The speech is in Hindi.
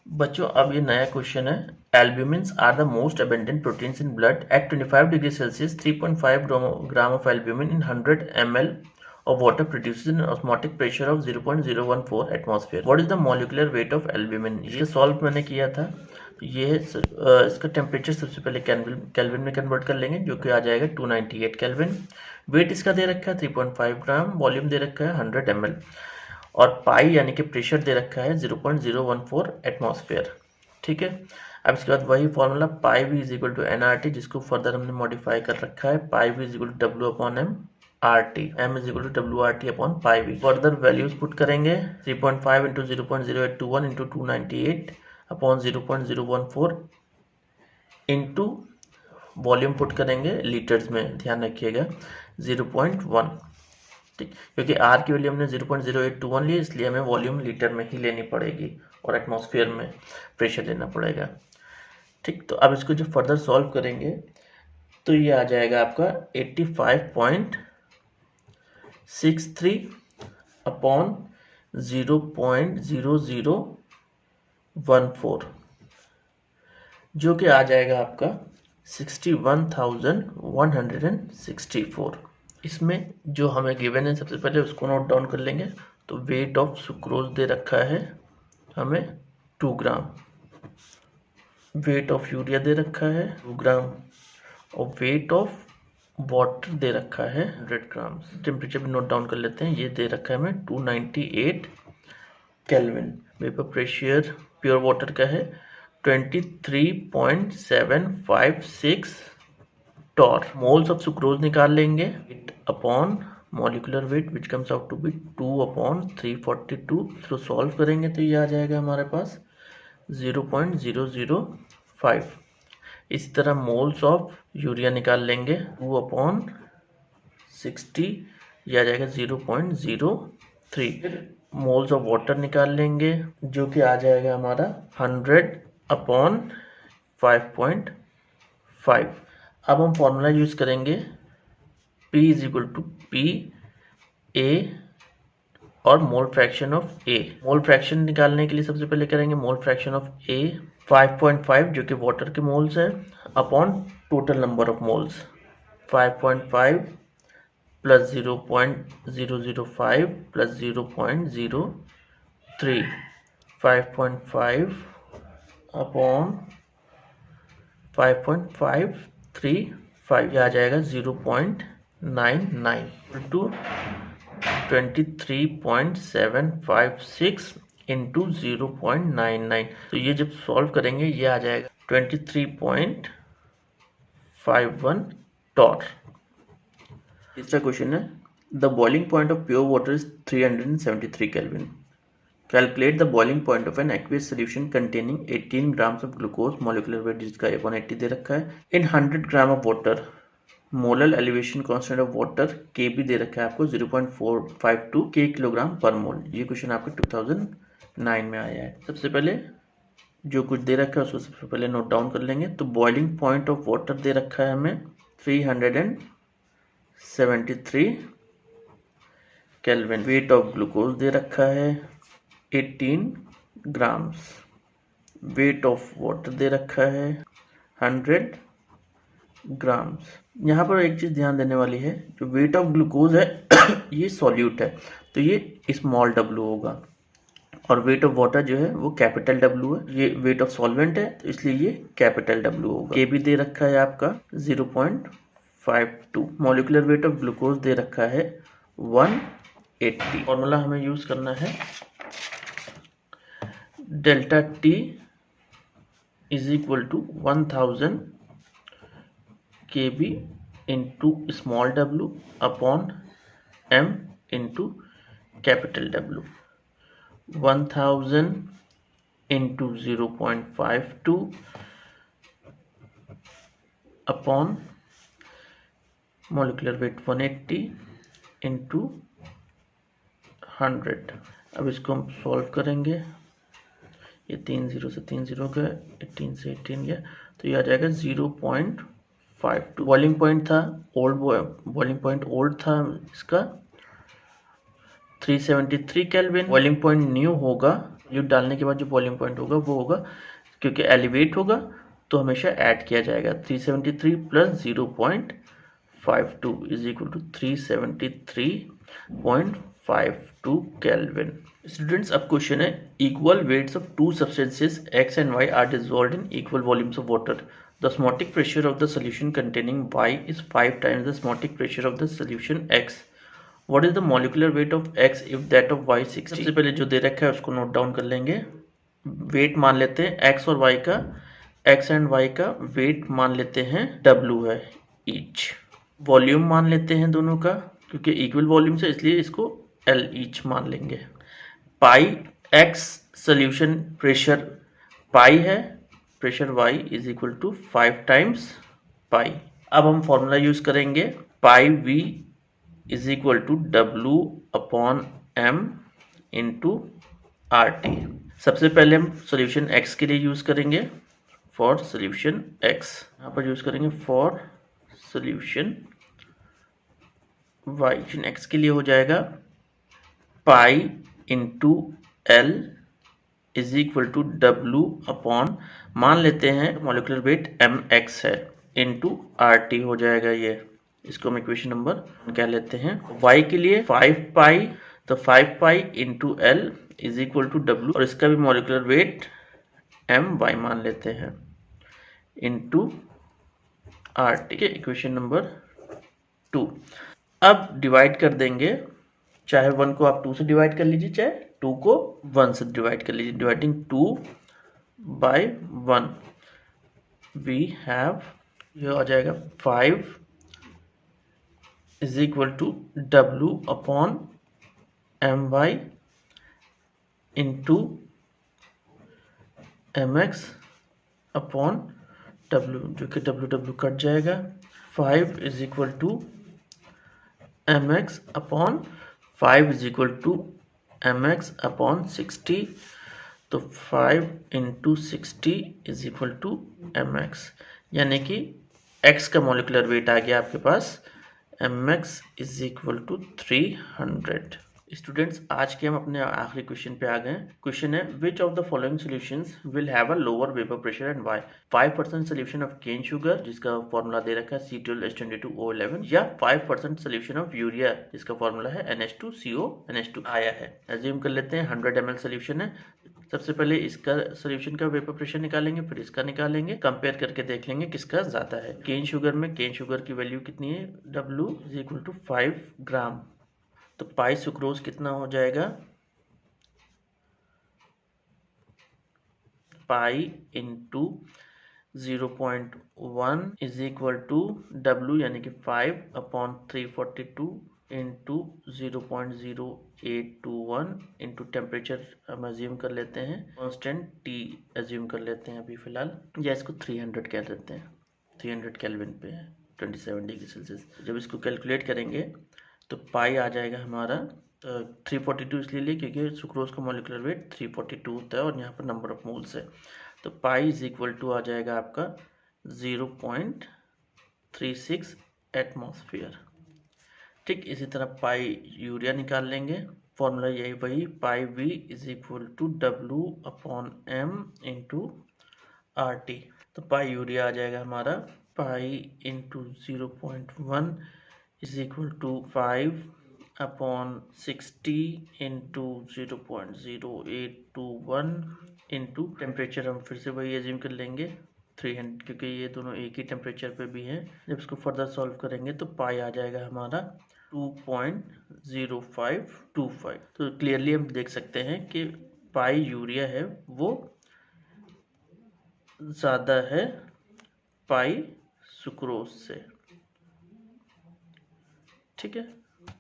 बच्चों अब ये नया क्वेश्चन है। Albumins are the most abundant proteins in blood at 25 degree Celsius 3.5 gram of albumin in 100 ml of water produces an osmotic pressure of 0.014 atmosphere. What is the molecular weight of albumin? ये सॉल्व मैंने किया था। तो ये इसका टेम्परेचर सबसे पहले केल्विन में कन्वर्ट कर लेंगे, जो कि आ जाएगा 298 केल्विन। वेट इसका दे रखा है 3.5 ग्राम, वॉल्यूम दे रखा है 100 ml और पाई यानी कि प्रेशर दे रखा है 0.014 एटमॉस्फेयर। ठीक है, अब इसके बाद वही formula pi V is equal to N R T, जिसको फर्दर हमने मॉडिफाई कर रखा है। Pi V is equal to W upon M R T, M is equal to W R T upon pi V. Further values put करेंगे 3.5 into 0.0821 into 298 upon 0.014 into volume put करेंगे लीटर्स में, ध्यान रखिएगा 0.1। ठीक, क्योंकि आर की वैल्यू हमने 0.0821 ली, इसलिए हमें वॉल्यूम लीटर में ही लेनी पड़ेगी और एटमॉस्फेयर में प्रेशर लेना पड़ेगा। ठीक, तो अब इसको जो फर्दर सॉल्व करेंगे तो ये आ जाएगा आपका 85.63 अपॉन 0.0014, जो कि आ जाएगा आपका 61,164। इसमें जो हमें गिवन है सबसे पहले उसको नोट डाउन कर लेंगे। तो वेट ऑफ सुक्रोज दे रखा है हमें 2 ग्राम, वेट ऑफ यूरिया दे रखा है 2 ग्राम और वेट ऑफ वाटर दे रखा है 100 ग्राम। टेम्परेचर भी नोट डाउन कर लेते हैं, ये दे रखा है हमें 298 kelvin. Vapour pressure pure water का है 23.756 टॉर। मोल्स ऑफ सुक्रोज निकाल लेंगे upon molecular weight which comes out to be 2/342। इसको सॉल्व करेंगे तो ये आ जाएगा हमारे पास 0.005। इसी तरह मोल्स ऑफ यूरिया निकाल लेंगे 2/60, यह आ जाएगा 0.03। मोल्स ऑफ वाटर निकाल लेंगे जो कि आ जाएगा हमारा 100/5.5। अब हम फॉर्मूला यूज करेंगे P is equal to P A और mole fraction of A. Mole fraction निकालने के लिए सबसे पहले करेंगे मोल फ्रैक्शन ऑफ ए 5.5, जो कि वाटर के मोल्स है, upon total number of moles. 5.5 plus 0.005 plus 0.03, 5.5 upon 5.535, यह आ जाएगा 0.99 टू 23.756 इंटू 0.99। तो ये जब सॉल्व करेंगे ये आ जाएगा 23.51 टॉर। तीसरा क्वेश्चन है the boiling point of pure water is 373 kelvin. Calculate the boiling point of an aqueous solution containing 18 grams of glucose, molecular weight जिसका 180 दे रखा है, in 100 gram of water. Molar elevation constant of water के भी दे रखा है आपको 0.452 के किलोग्राम पर मोल। ये क्वेश्चन आपका 2009 में आया है। सबसे पहले जो कुछ दे रखा है उसको सबसे पहले नोट डाउन कर लेंगे। तो बॉइलिंग पॉइंट ऑफ वाटर दे रखा है हमें 373 केल्विन। वेट ऑफ ग्लूकोज दे रखा है 18 ग्राम्स। वेट ऑफ वाटर दे रखा है 100 ग्राम्स। यहाँ पर एक चीज ध्यान देने वाली है, जो वेट ऑफ ग्लूकोज है ये सॉल्यूट है तो ये स्मॉल w होगा, और वेट ऑफ वाटर जो है वो कैपिटल W है। ये वेट ऑफ सॉल्वेंट है तो इसलिए ये कैपिटल W होगा। के भी दे रखा है आपका 0.52। मॉलिक्यूलर वेट ऑफ ग्लूकोज दे रखा है 180। फॉर्मूला हमें यूज करना है delta T is equal to 1000 kb into small w upon m into capital W। 1000 into 0.52 upon molecular weight 180 into 100। अब इसको हम सॉल्व करेंगे, ये 3 0 से 3 0 गया, 18 से 18 गया, तो ये आ जाएगा 0.52। बॉइलिंग पॉइंट था बॉइलिंग पॉइंट ओल्ड था इसका 373 केल्विन। बॉइलिंग पॉइंट न्यू होगा वैल्यू डालने के बाद जो बॉइलिंग पॉइंट होगा वो होगा, क्योंकि एलिवेट होगा तो हमेशा ऐड किया जाएगा। 373 plus 0.52 is equal to 373.52 kelvin. Students, अब क्वेश्चन है, equal weights of two substances x and y are dissolved in equal volumes of water. The osmotic pressure of the solution containing y is 5 times the osmotic pressure of the solution x. What is the molecular weight of x if that of y 60? सबसे पहले जो दे रखा है उसको नोट डाउन कर लेंगे। वेट मान लेते हैं x और y का, x एंड y का वेट मान लेते हैं w है ईच। वॉल्यूम मान लेते हैं दोनों का, क्योंकि इक्वल वॉल्यूम से इसलिए इसको l ईच मान लेंगे। Pi x solution pressure pi है, pressure y is equal to 5 times pi. अब हम फॉर्मूला यूज करेंगे, pi v is equal to w upon m into R T. सबसे पहले हम सोल्यूशन x के लिए यूज करेंगे, फॉर सोल्यूशन x यहाँ पर यूज करेंगे फॉर सोल्यूशन y। x के लिए हो जाएगा pi into l is equal to W upon, मान लेते हैं मॉलिक्यूलर वेट mx है, इंटू आर टी हो जाएगा ये। इसको हम इक्वेशन नंबर क्या लेते हैं। y के लिए 5 पाई, तो 5 pi into l is equal to W, और इसका भी मॉलिक्यूलर वेट my मान लेते हैं, into R T. Equation number 2। अब डिवाइड कर देंगे, चाहे 1 को आप 2 से डिवाइड कर लीजिए, चाहे 2 को 1 से डिवाइड कर लीजिए। डिवाइडिंग 2 बाय 1 वी हैव, ये आ जाएगा 5 is equal to w upon my into mx upon w, जो कि w कट जाएगा। 5 is equal to mx upon 5 is equal to mx upon 60, तो 5 into 60 is equal to mx, यानी कि x का मॉलिक्यूलर वेट आ गया आपके पास mx is equal to 300। Students, आज के हम अपने आखिरी क्वेश्चन पे आ गए। क्वेश्चन है, which of the following solutions will have a lower vapour pressure and why. 5% solution of cane sugar, जिसका फॉर्मूला दे रखा है C12H22O11, या 5% सोल्यूशन ऑफ यूरिया, जिसका फॉर्मूला है NH2CO NH2 आया है। एज्यूम कर लेते हैं 100 ml सोल्यूशन है। सबसे पहले इसका सोल्यूशन का वेपर प्रेशर निकालेंगे, फिर इसका निकालेंगे, कंपेयर करके देख लेंगे किसका ज्यादा है। केन शुगर में केन शुगर की वैल्यू कितनी है, W is equal to 5 gram, तो पाई सुक्रोज कितना हो जाएगा, pi into 0.1 is equal to W, यानी कि 5 अपॉन 342 इंटू 0.0821 इंटू टेम्परेचर हम एज्यूम कर लेते हैं, कांस्टेंट T एज्यूम कर लेते हैं अभी फिलहाल, या इसको 300 कह देते हैं, 300 केल्विन पे है, 27 डिग्री सेल्सियस। जब इसको कैलकुलेट करेंगे तो पाई आ जाएगा हमारा 342 इसलिए लिए क्योंकि सुक्रोज का मॉलिक्यूलर वेट 342 होता है और यहाँ पर नंबर ऑफ मोल्स है, तो पाई इज इक्वल टू आ जाएगा आपका 0.36 एटमॉस्फेयर। ठीक इसी तरह पाई यूरिया निकाल लेंगे, फॉर्मूला यही वही, pi V is equal to W upon m into R T. तो पाई यूरिया आ जाएगा हमारा pi into 0.1 is equal to 5 upon 60 into 0.0821 into temperature हम फिर से वही एज्यूम कर लेंगे 300, क्योंकि ये दोनों एक ही टेम्परेचर पे भी हैं। जब इसको फर्दर सॉल्व करेंगे तो पाई आ जाएगा हमारा 2.0525। तो क्लियरली हम देख सकते हैं कि पाई यूरिया है वो ज़्यादा है पाई सुक्रोज से। ठीक है।